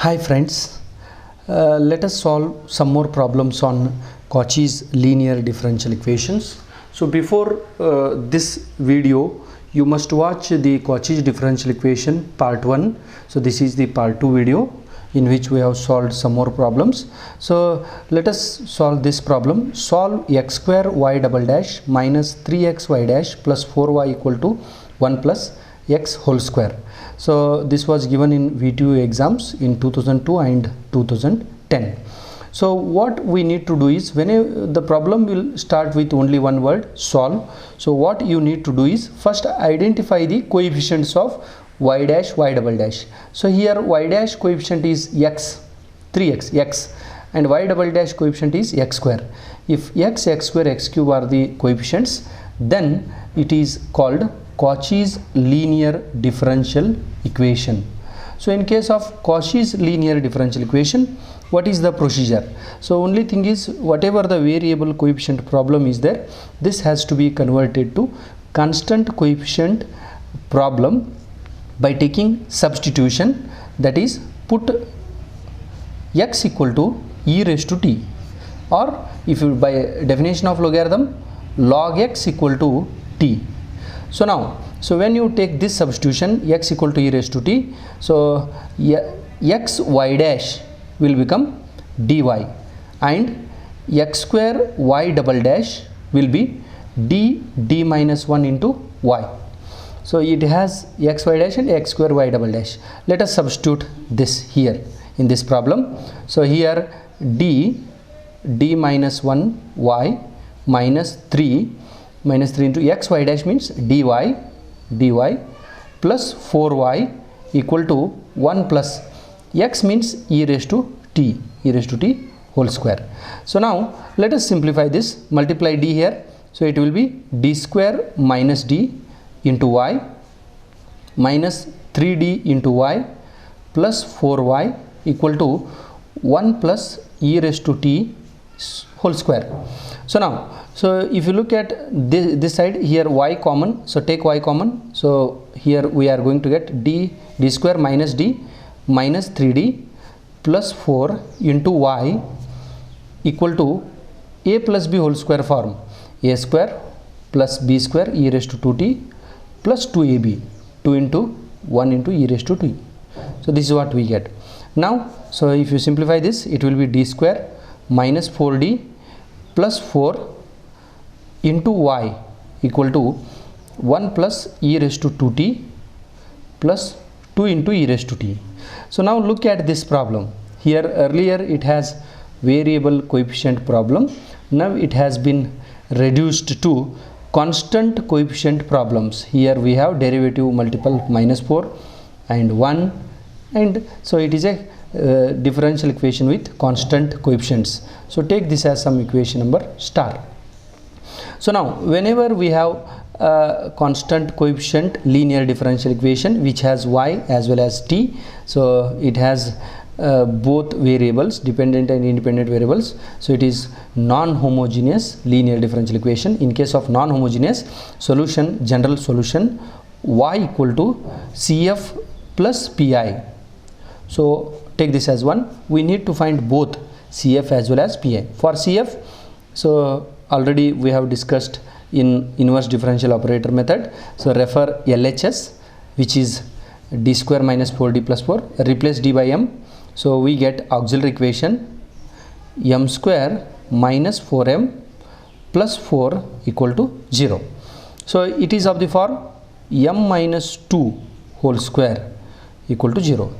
Hi friends, let us solve some more problems on Cauchy's linear differential equations. So before this video, you must watch the Cauchy's differential equation part 1. So this is the part 2 video in which we have solved some more problems. So let us solve this problem. Solve x square y double dash minus 3xy dash plus 4y equal to 1 plus x whole square. So this was given in VTU exams in 2002 and 2010. So what we need to do is, when the problem will start with only one word, solve. So what you need to do is first identify the coefficients of y dash y double dash. So here y dash coefficient is x, 3x, x, and y double dash coefficient is x square. If x, x square, x cube are the coefficients, then it is called Cauchy's linear differential equation. So in case of Cauchy's linear differential equation, what is the procedure? So only thing is, whatever the variable coefficient problem is there, this has to be converted to constant coefficient problem by taking substitution, that is, put x equal to e raised to t, or if you by definition of logarithm, log x equal to t. So now, so when you take this substitution, x equal to e raised to t, so x y dash will become dy, and x square y double dash will be d minus 1 into y. So it has x y dash and x square y double dash. Let us substitute this here in this problem. So here d minus 1 y minus 3 into x y dash means dy plus 4y equal to 1 plus x means e raised to t whole square. So now let us simplify this. Multiply d here, so it will be d square minus d into y minus 3d into y plus 4y equal to 1 plus e raised to t whole square. So now, so if you look at this side, here y common, so take y common. So here we are going to get d square minus d minus 3d plus 4 into y equal to a plus b whole square form, a square plus b square e raised to 2t plus 2ab, 2 into 1 into e raised to t. So this is what we get. Now, so if you simplify this, it will be d square minus 4d plus 4 into y equal to 1 plus e raised to 2t plus 2 into e raised to t. So now look at this problem. Here earlier it has variable coefficient problem. Now it has been reduced to constant coefficient problems. Here we have derivative multiple minus 4 and 1, and so it is a differential equation with constant coefficients. So take this as some equation number star. So now whenever we have a constant coefficient linear differential equation which has y as well as t, so it has both variables, dependent and independent variables, so it is non-homogeneous linear differential equation. In case of non-homogeneous solution, general solution, y equal to cf plus pi. So take this as 1. We need to find both cf as well as pi. For cf, so already we have discussed in inverse differential operator method. So refer LHS, which is d square minus 4d plus 4. Replace d by m. So we get auxiliary equation m square minus 4m plus 4 equal to 0. So it is of the form m minus 2 whole square equal to 0.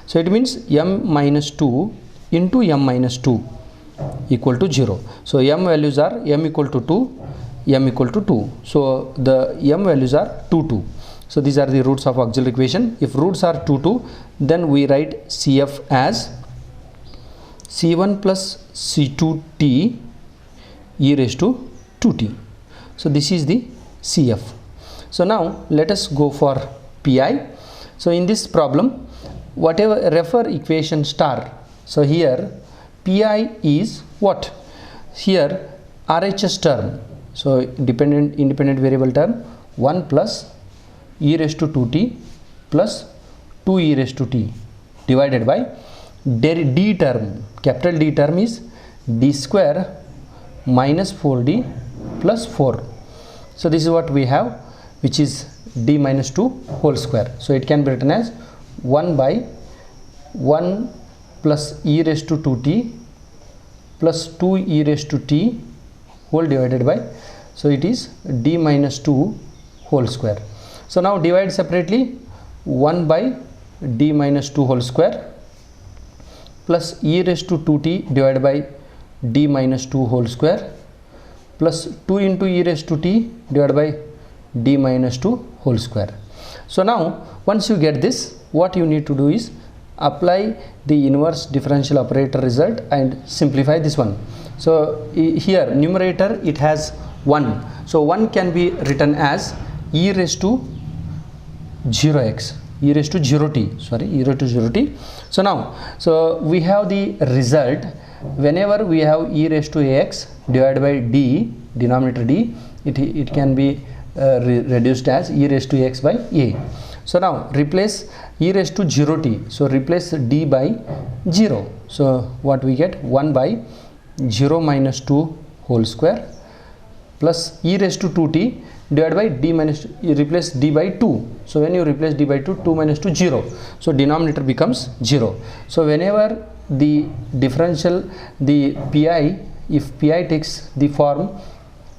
So it means m minus 2 into m minus 2 equal to 0. So m values are m equal to 2, m equal to 2. So the m values are 2, 2. So these are the roots of auxiliary equation. If roots are 2, 2, then we write CF as C1 plus C2t e raised to 2t. So this is the CF. So now let us go for PI. So in this problem, whatever refer equation star. So here pi is what? Here RHS term. So dependent independent variable term 1 plus e raised to 2t plus 2 e raised to t divided by d term, capital D term is d square minus 4d plus 4. So this is what we have, which is d minus 2 whole square. So it can be written as 1 by 1 plus e raised to 2t plus 2 e raised to t whole divided by, so it is d minus 2 whole square. So now divide separately, 1 by d minus 2 whole square plus e raised to 2t divided by d minus 2 whole square plus 2 into e raised to t divided by d minus 2 whole square. So now once you get this, what you need to do is apply the inverse differential operator result and simplify this one. So here numerator it has 1, so 1 can be written as e raised to 0x, e raised to 0t, sorry, e raised to 0t. So now, so we have the result, whenever we have e raised to ax divided by d, denominator d, it can be reduced as e raised to x by a. So now replace e raised to 0t, so replace d by 0. So what we get, 1 by 0 minus 2 whole square plus e raised to 2t divided by d minus, you replace d by 2. So when you replace d by 2, 2 minus 2, 0. So denominator becomes 0. So whenever the differential, the pi, if pi takes the form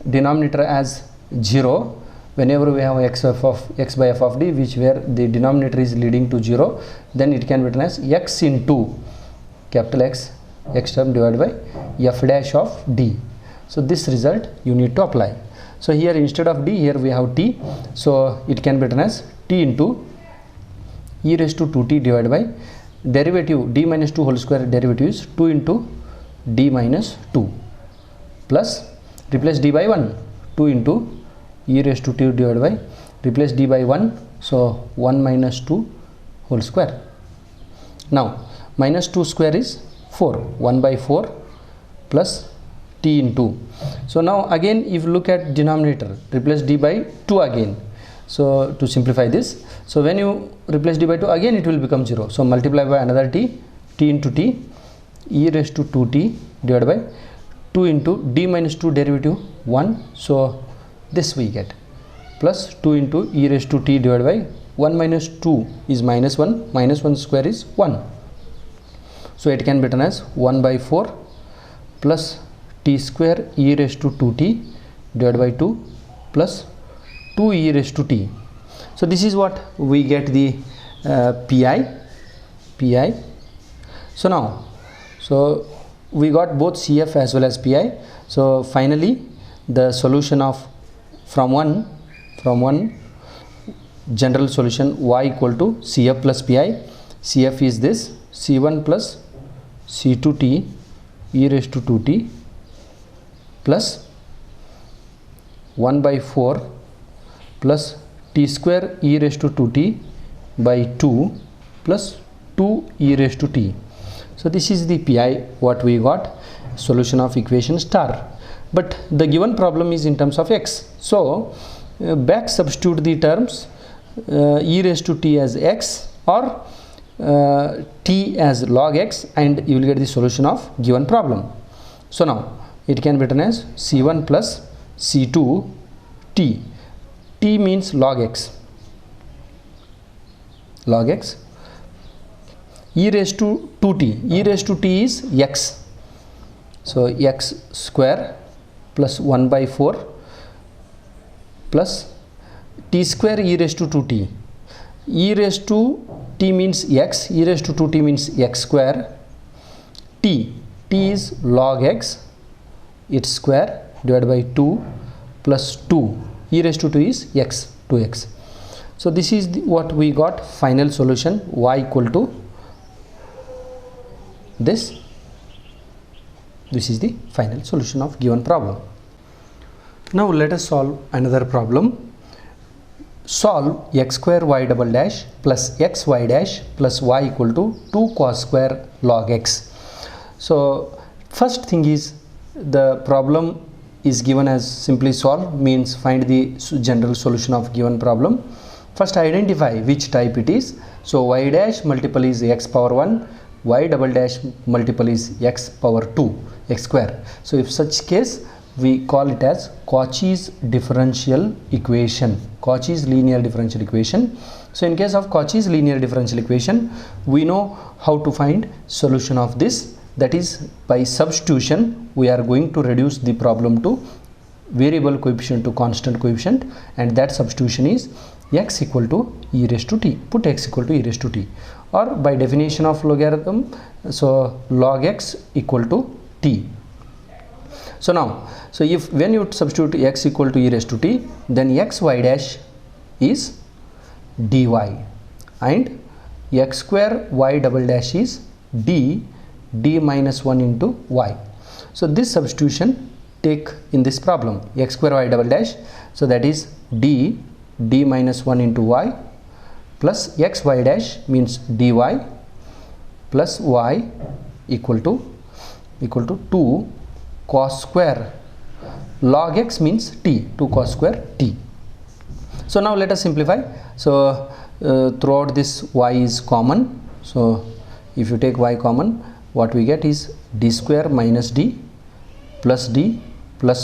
denominator as 0, whenever we have x by f of d, which where the denominator is leading to 0, then it can be written as x into capital X term divided by f dash of d. So this result you need to apply. So here instead of d, here we have t, so it can be written as t into e raised to 2t divided by derivative d minus 2 whole square, derivative is 2 into d minus 2 plus replace d by 1, 2 into e raised to 2 divided by, replace d by 1, so 1 minus 2 whole square. Now minus 2 square is 4, 1 by 4 plus t into, so now again if you look at denominator, replace d by 2 again. So to simplify this, so when you replace d by 2 again, it will become 0. So multiply by another t, t into t, e raised to 2t divided by 2 into d minus 2 derivative 1, so this we get, plus 2 into e raised to t divided by 1 minus 2 is minus 1, minus 1 square is 1. So it can be written as 1 by 4 plus t square e raised to 2t divided by 2 plus 2 e raised to t. So this is what we get the pi. So now, so we got both CF as well as pi. So finally the solution of from one general solution y equal to CF plus pi. CF is this C1 plus C2t e raised to 2t plus 1 by 4 plus t square e raised to 2t by 2 plus 2 e raised to t. So this is the pi what we got, solution of equation star. But the given problem is in terms of x. So back substitute the terms e raised to t as x or t as log x, and you will get the solution of given problem. So now it can be written as c1 plus c2 t. T means log x, e raised to 2t, e raised to t is x, so x square plus 1 by 4 plus t square e raised to 2t, e raised to t means x, e raised to 2t means x square, t is log x, its square divided by 2 plus 2, e raised to 2 is x, 2x. So this is what we got, final solution y equal to this. This is the final solution of given problem. Now let us solve another problem. Solve x square y double dash plus x y dash plus y equal to 2 cos square log x. So first thing is, the problem is given as simply solve, means find the general solution of given problem. First identify which type it is. So y dash multiple is x power 1 y double dash multiple is x power 2 x square. So if such case, we call it as Cauchy's differential equation, Cauchy's linear differential equation. So in case of Cauchy's linear differential equation, we know how to find solution of this, that is by substitution. We are going to reduce the problem to variable coefficient to constant coefficient, and that substitution is x equal to e raised to t. Put x equal to e raised to t, or by definition of logarithm, so log x equal to t. So now, so if when you substitute x equal to e raised to t, then xy dash is dy and x square y double dash is d minus 1 into y. So this substitution take in this problem, x square y double dash, so that is d minus 1 into y plus xy dash means dy plus y equal to 2 cos square log x means t, 2 cos square t. So now let us simplify. So throughout this y is common, so if you take y common, what we get is d square minus d plus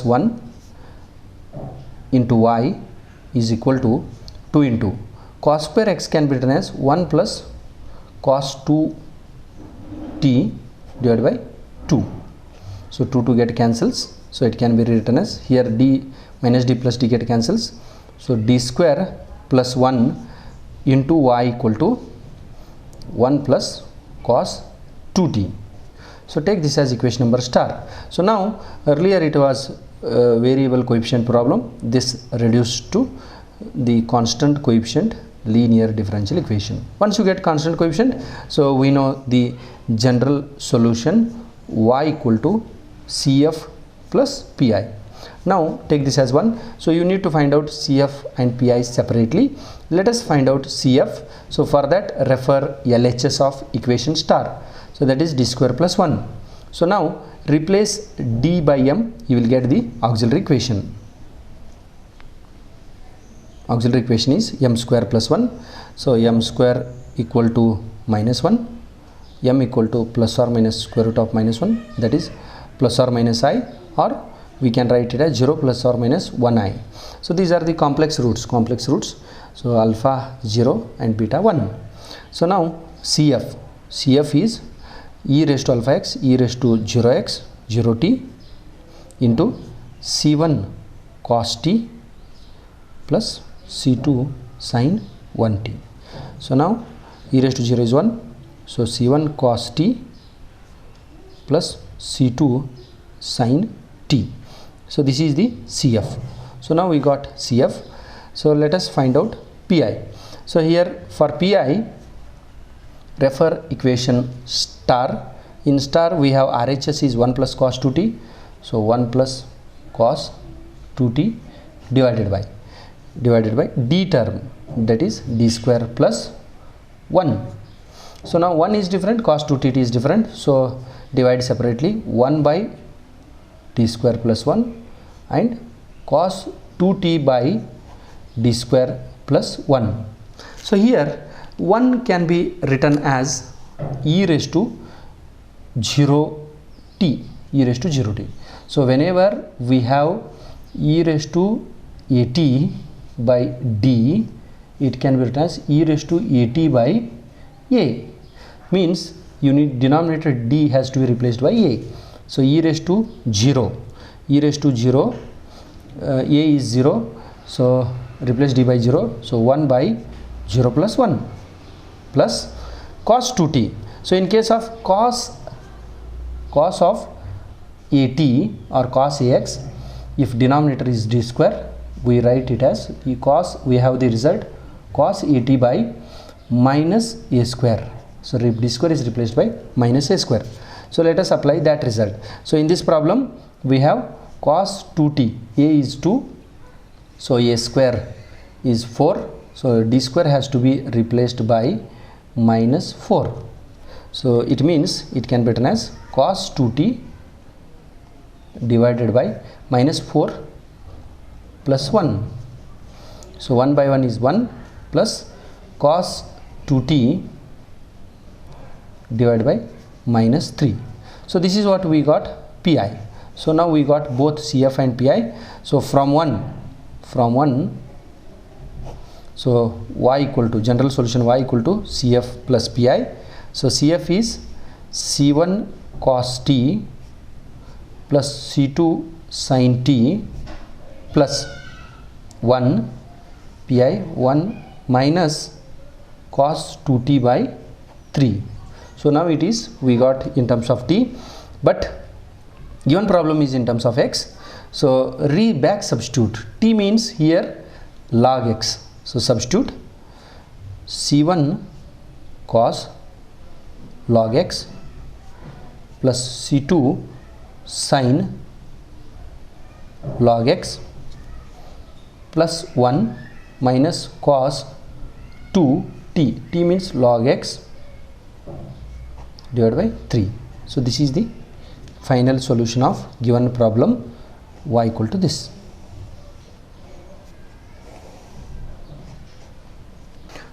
1 into y is equal to 2 into cos square x can be written as 1 plus cos 2 t divided by 2. So 2 get cancels, so it can be written as, here d minus d plus d get cancels, so d square plus 1 into y equal to 1 plus cos 2t. So take this as equation number star. So now earlier it was variable coefficient problem, this reduced to the constant coefficient linear differential equation. Once you get constant coefficient, so we know the general solution y equal to CF plus PI. Now take this as 1. So you need to find out CF and PI separately. Let us find out CF. So for that, refer LHS of equation star. So that is d square plus 1. So now replace d by m, you will get the auxiliary equation. Auxiliary equation is m square plus 1. So m square equal to minus 1, m equal to plus or minus square root of minus 1, that is plus or minus I, or we can write it as 0 plus or minus 1i. So these are the complex roots. So alpha 0 and beta 1. So now CF is e raised to alpha x e raised to 0x 0t into c1 cos t plus c2 sin 1t. So now e raised to 0 is 1, so c1 cos t plus c2 sin t. So this is the CF. So now we got CF. So let us find out PI. So here for PI, refer equation star. In star we have RHS is 1 plus cos 2t. So 1 plus cos 2t divided by d term, that is d square plus 1. So now 1 is different, cos 2t is different. So divide separately, 1 by d square plus 1 and cos 2t by d square plus 1. So here 1 can be written as e raised to 0t, e raised to 0t. So whenever we have e raised to at by d, it can be written as e raised to at by a, means you need denominator d has to be replaced by a. So e raised to 0, a is 0, so replace d by 0, so 1 by 0 plus 1 plus cos 2t. So in case of cos of at or cos ax, if denominator is d square, we write it as cos, we have the result cos at by minus a square. So d square is replaced by minus a square. So let us apply that result. So in this problem we have cos 2t, a is 2, so a square is 4, so d square has to be replaced by minus 4. So it means it can be written as cos 2t divided by minus 4 plus 1. So 1 by 1 is 1 plus cos 2t divided by minus 3. So this is what we got pi. So now we got both CF and pi. So from 1, so y equal to, general solution y equal to CF plus pi. So CF is C1 cos t plus C2 sin t plus 1 pi 1 minus cos 2t by 3. So now it is, we got in terms of t, but given problem is in terms of x. So back substitute. T means here log x. So substitute C1 cos log x plus C2 sin log x plus 1 minus cos 2t. T means log x divided by 3. So this is the final solution of given problem y equal to this.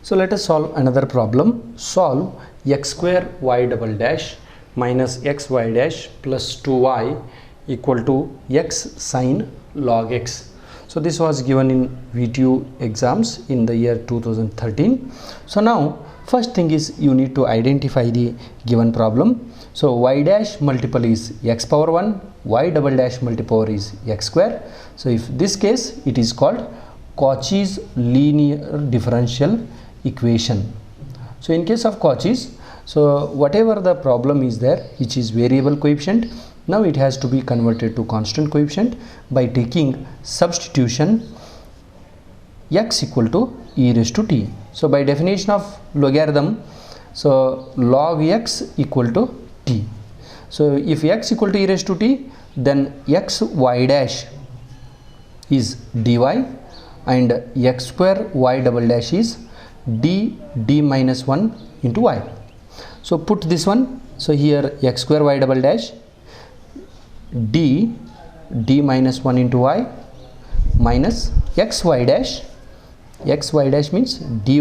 So let us solve another problem. Solve x square y double dash minus xy dash plus 2y equal to x sin log x. So this was given in VTU exams in the year 2013. So now first thing is you need to identify the given problem. So y dash multiple is x power 1, y double dash multiple is x square. So if this case, it is called Cauchy's linear differential equation. So in case of Cauchy's, so whatever the problem is there, which is variable coefficient, now it has to be converted to constant coefficient by taking substitution x equal to e raised to t. So by definition of logarithm, so log x equal to t. So if x equal to e raised to t, then x y dash is dy and x square y double dash is d minus 1 into y. So put this one. So here x square y double dash d minus 1 into y minus xy dash means dy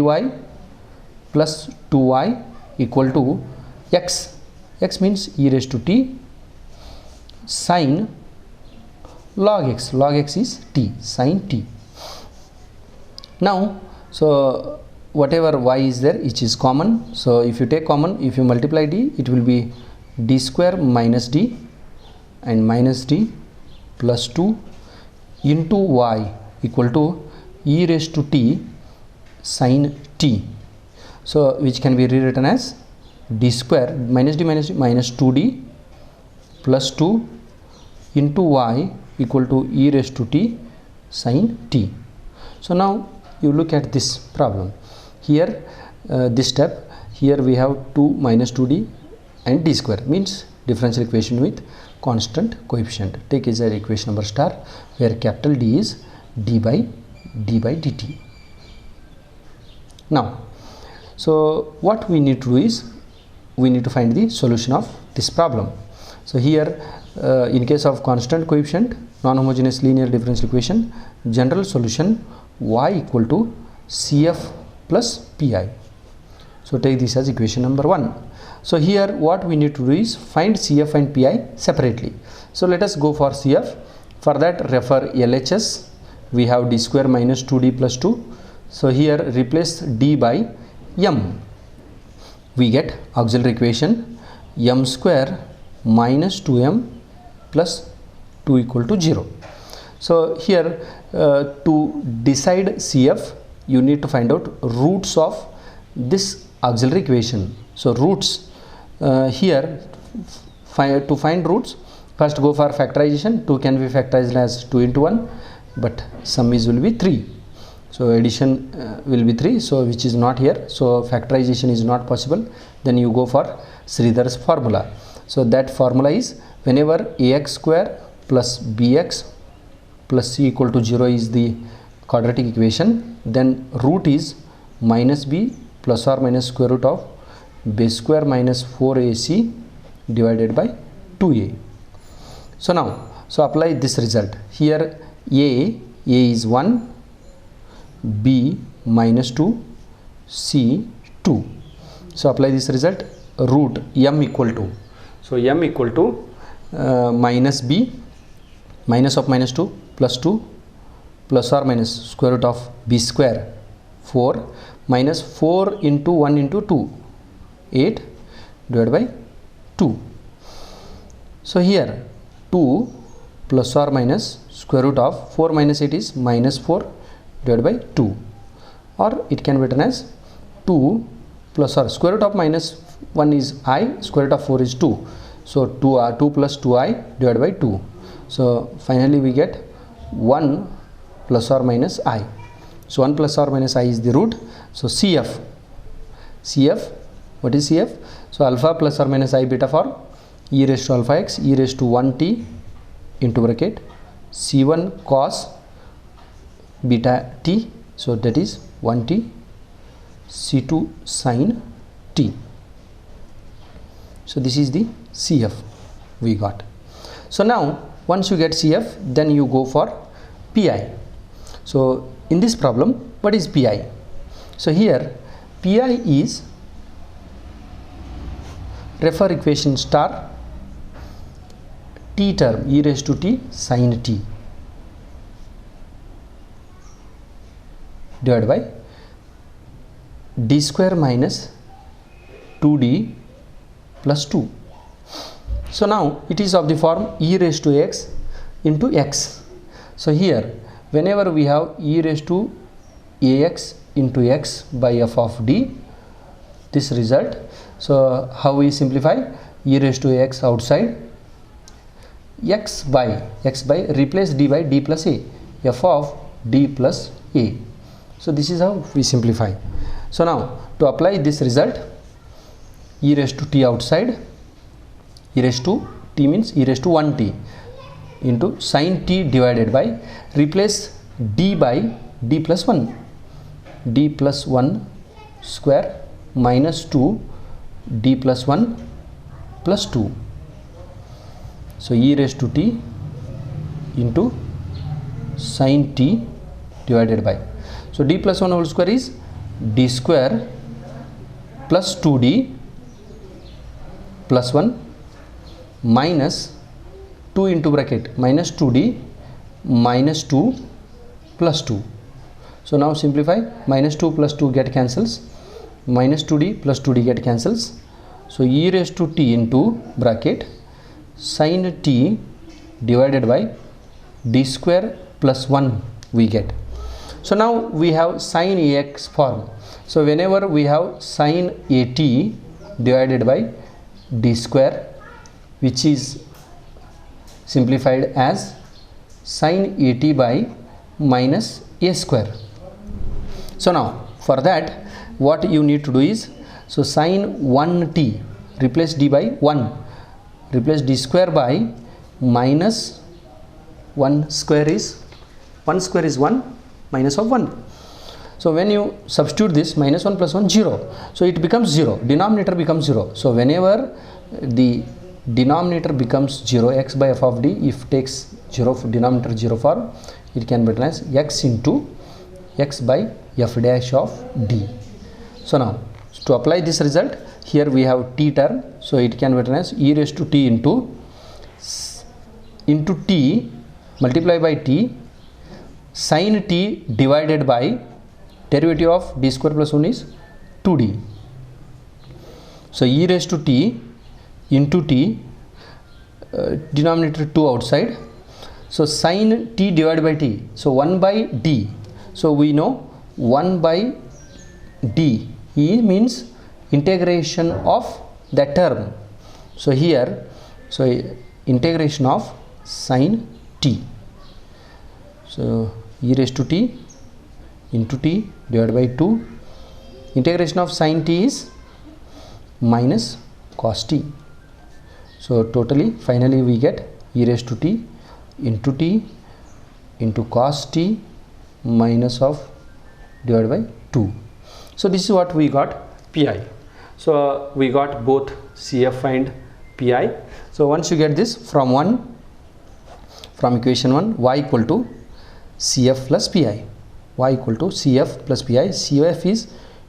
plus 2y equal to x means e raised to t sin log x is t, sin t. Now so whatever y is there, which is common, so if you take common, if you multiply d, it will be d square minus d and minus d plus 2 into y equal to e raised to t sin t. So which can be rewritten as d square minus d minus 2d plus 2 into y equal to e raised to t sin t. So now you look at this problem. Here this step, here we have 2 minus 2d and d square means differential equation with constant coefficient. Take as an equation number star, where capital D is d by dt. Now so what we need to do is we need to find the solution of this problem. So here in case of constant coefficient, non-homogeneous linear differential equation, general solution y equal to CF plus pi. So take this as equation number 1. So here what we need to do is find CF and pi separately. So let us go for CF. For that refer LHS. We have d square minus 2d plus 2. So here replace d by m. We get auxiliary equation m square minus 2m plus 2 equal to 0. So here to decide CF, you need to find out roots of this auxiliary equation. So roots here, to find roots, first go for factorization. 2 can be factorized as 2 into 1, but sum is will be 3. So addition will be 3, so which is not here. So factorization is not possible. Then you go for Sridhar's formula. So that formula is whenever ax square plus bx plus c equal to 0 is the quadratic equation, then root is minus b plus or minus square root of base square minus 4ac divided by 2a. So now, so apply this result. Here a is 1, b minus 2, c 2. So apply this result. root m equal to, so m equal to minus b, minus of minus 2 plus 2 plus or minus square root of b square 4 minus 4 into 1 into 2 8 divided by 2. So here 2 plus or minus square root of 4 minus 8 is minus 4 divided by 2, or it can be written as 2 plus or square root of minus 1 is I, square root of 4 is 2, so 2 plus 2i divided by 2. So finally we get 1 plus or minus I. So 1 plus or minus I is the root. So CF, what is CF? So alpha plus or minus I beta for e raised to alpha x e raised to 1t into bracket C1 cos beta t, so that is 1t, C2 sin t. So this is the CF we got. So now once you get CF, then you go for PI. So in this problem, what is PI? So here PI is, refer equation star t term e raised to t sin t divided by d square minus 2d plus 2. So now it is of the form e raised to x into x. So here whenever we have e raised to ax into x by f of d, this result, so how we simplify? E raised to x outside, x by replace d by d plus a, f of d plus a. So this is how we simplify. So now to apply this result, e raised to t outside, e raised to t means e raised to 1t into sin t divided by, replace d by d plus 1, d plus 1 square minus 2 d plus 1 plus 2. So e raised to t into sin t divided by, so d plus 1 whole square is d square plus 2d plus 1 minus 2 into bracket minus 2d minus 2 plus 2. So now simplify, minus 2 plus 2 get cancels, minus 2d plus 2d get cancels. So e raised to t into bracket sin t divided by d square plus 1 we get. So now we have sin ax form. So whenever we have sin at divided by d square, which is simplified as sin at by minus a square. So now for that what you need to do is, so sin 1t, replace d by 1, replace d square by minus 1 square is 1 minus of 1. So when you substitute this, minus 1 plus 1 0, so it becomes 0, denominator becomes 0. So whenever the denominator becomes 0, x by f of d, if takes 0 denominator 0 form, it can be written as x into x by f dash of d. So now to apply this result, here we have t term, so it can be written as e raised to t into t multiplied by t sin t divided by derivative of d square plus 1 is 2d. So e raised to t into t, denominator 2 outside, so sin t divided by t, so 1 by d. So we know 1 by d, e means integration of that term. So here, so integration of sin t, so e raised to t into t divided by 2, integration of sin t is minus cos t. So totally finally we get e raised to t into cos t minus of divided by 2. So this is what we got pi. So we got both CF and pi. So once you get this from equation 1, y equal to CF plus pi, y equal to CF plus pi. CF is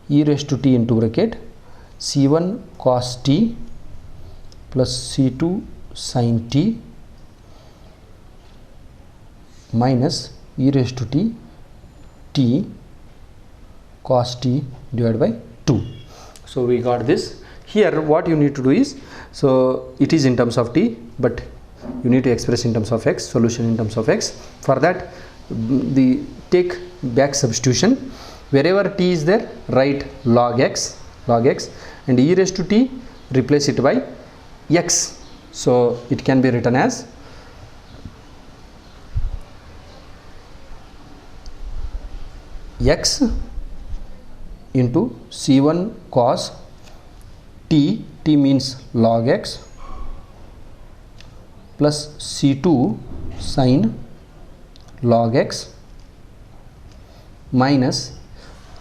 e raised to t into bracket c1 cos t plus c2 sin t minus e raised to t cos t divided by 2. So we got this. Here what you need to do is, so it is in terms of t, but you need to express in terms of x, solution in terms of x. For that, take back substitution. Wherever t is there, write log x, and e raised to t, replace it by x. So it can be written as x into c1 cos t, t means log x, plus c2 sin log x minus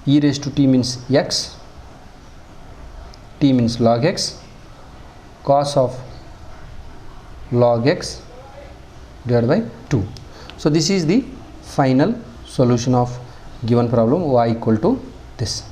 e raised to t means x, t means log x, cos of log x divided by 2. So this is the final solution of given problem y equal to this.